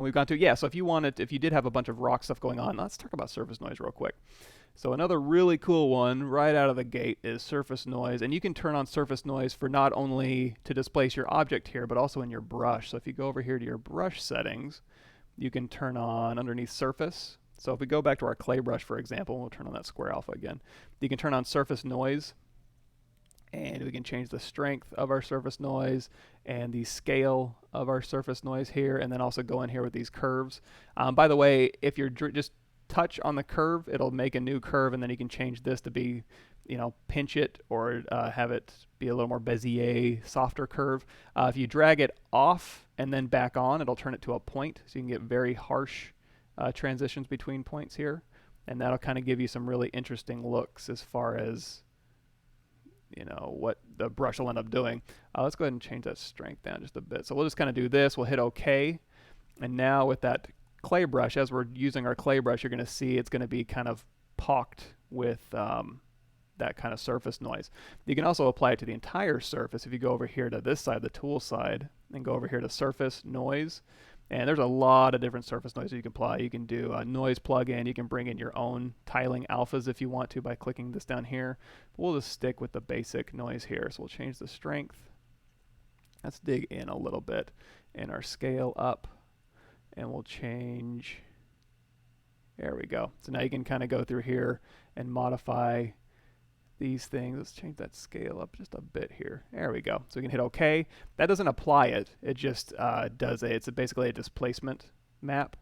We've gone to, yeah, so if you did have a bunch of rock stuff going on, let's talk about surface noise real quick. So another really cool one right out of the gate is surface noise, and you can turn on surface noise for not only to displace your object here, but also in your brush. So if you go over here to your brush settings, you can turn on underneath surface. So if we go back to our clay brush, for example, we'll turn on that square alpha again. You can turn on surface noise, and we can change the strength of our surface noise and the scale of our surface noise here, and then also go in here with these curves. By the way, if you're just touch on the curve, it'll make a new curve, and then you can change this to be, pinch it or have it be a little more Bezier, softer curve. If you drag it off and then back on, it'll turn it to a point, so you can get very harsh transitions between points here, and that'll kind of give you some really interesting looks as far as what the brush will end up doing. Let's go ahead and change that strength down just a bit. So we'll just kind of do this. We'll hit OK. And now with that clay brush, as we're using our clay brush, you're going to see it's going to be kind of pocked with that kind of surface noise. You can also apply it to the entire surface. If you go over here to this side, the tool side, and go over here to surface noise, and there's a lot of different surface noises you can apply. You can do a noise plugin. You can bring in your own tiling alphas if you want to by clicking this down here. But we'll just stick with the basic noise here. So we'll change the strength. Let's dig in a little bit and our scale up. And we'll change. There we go. So now you can kind of go through here and modify these things. Let's change that scale up just a bit here. There we go. So we can hit OK. That doesn't apply it. It just does it's basically a displacement map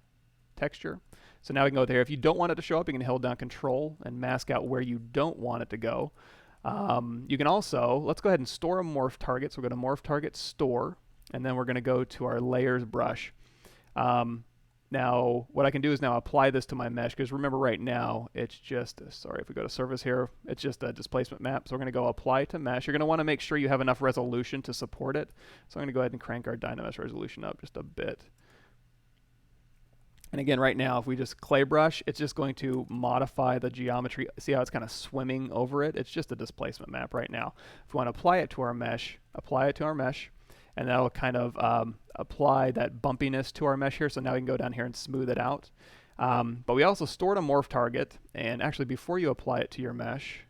texture. So now we can go there. If you don't want it to show up, you can hold down Control and mask out where you don't want it to go. You can also, let's go ahead and store a morph target. So we're going to morph target store, and then we're going to go to our layers brush. Now, what I can do is now apply this to my mesh, because remember right now, it's just, sorry, if we go to surface here, it's just a displacement map. So we're going to go apply to mesh. You're going to want to make sure you have enough resolution to support it. So I'm going to go ahead and crank our Dynamesh resolution up just a bit. And again, right now, if we just clay brush, it's just going to modify the geometry. See how it's kind of swimming over it? It's just a displacement map right now. If we want to apply it to our mesh, and that'll kind of apply that bumpiness to our mesh here. So now we can go down here and smooth it out. But we also stored a morph target, and actually before you apply it to your mesh,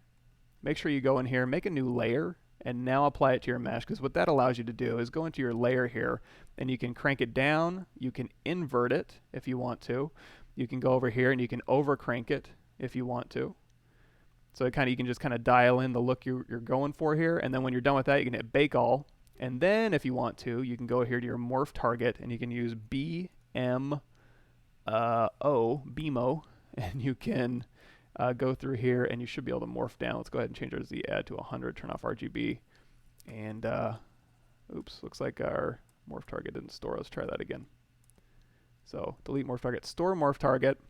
make sure you go in here, make a new layer, and now apply it to your mesh, because what that allows you to do is go into your layer here, and you can crank it down, you can invert it if you want to, you can go over here and you can over crank it if you want to. So you can just kind of dial in the look you're going for here, and then when you're done with that, you can hit bake all. And then if you want to, you can go here to your morph target, and you can use BMO, and you can go through here, and you should be able to morph down. Let's go ahead and change our Z add to 100, turn off RGB. And oops, looks like our morph target didn't store. Let's try that again. So delete morph target, store morph target.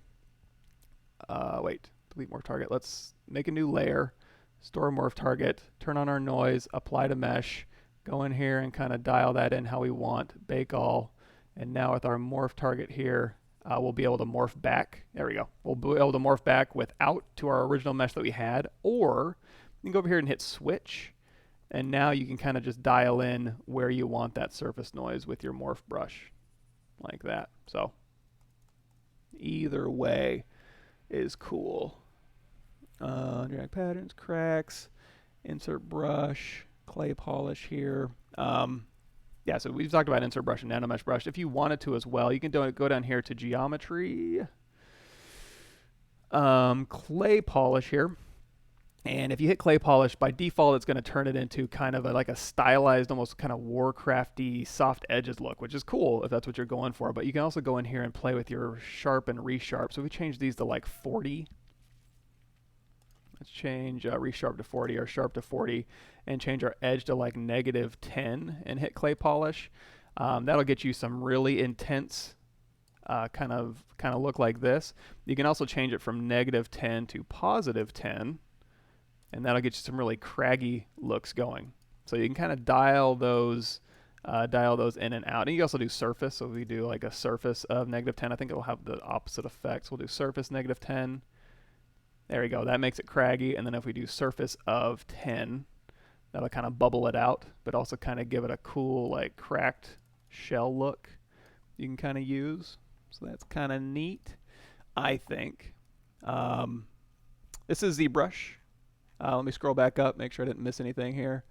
Delete morph target. Let's make a new layer, store morph target, turn on our noise, apply to mesh. Go in here and kind of dial that in how we want, bake all, and now with our morph target here, we'll be able to morph back. There we go. We'll be able to morph back without to our original mesh that we had, or you can go over here and hit switch, and now you can kind of just dial in where you want that surface noise with your morph brush, like that. So either way is cool. Drag patterns, cracks, insert brush, clay polish here. Yeah, so we've talked about insert brush and nanomesh brush. If you wanted to as well, you can go down here to geometry, clay polish here. And if you hit clay polish, by default, it's going to turn it into kind of like a stylized, almost kind of Warcrafty soft edges look, which is cool if that's what you're going for. But you can also go in here and play with your sharp and resharp. So we change these to like 40. Let's change resharp to 40 or sharp to 40 and change our edge to like -10 and hit clay polish. That'll get you some really intense kind of look like this. You can also change it from -10 to +10, and that'll get you some really craggy looks going. So you can kind of dial those in and out. And you can also do surface. So if we do like a surface of -10, I think it'll have the opposite effects. We'll do surface -10. There we go. That makes it craggy. And then if we do surface of 10, that'll kind of bubble it out, but also kind of give it a cool, like, cracked shell look you can kind of use. So that's kind of neat, I think. This is ZBrush. Let me scroll back up, make sure I didn't miss anything here.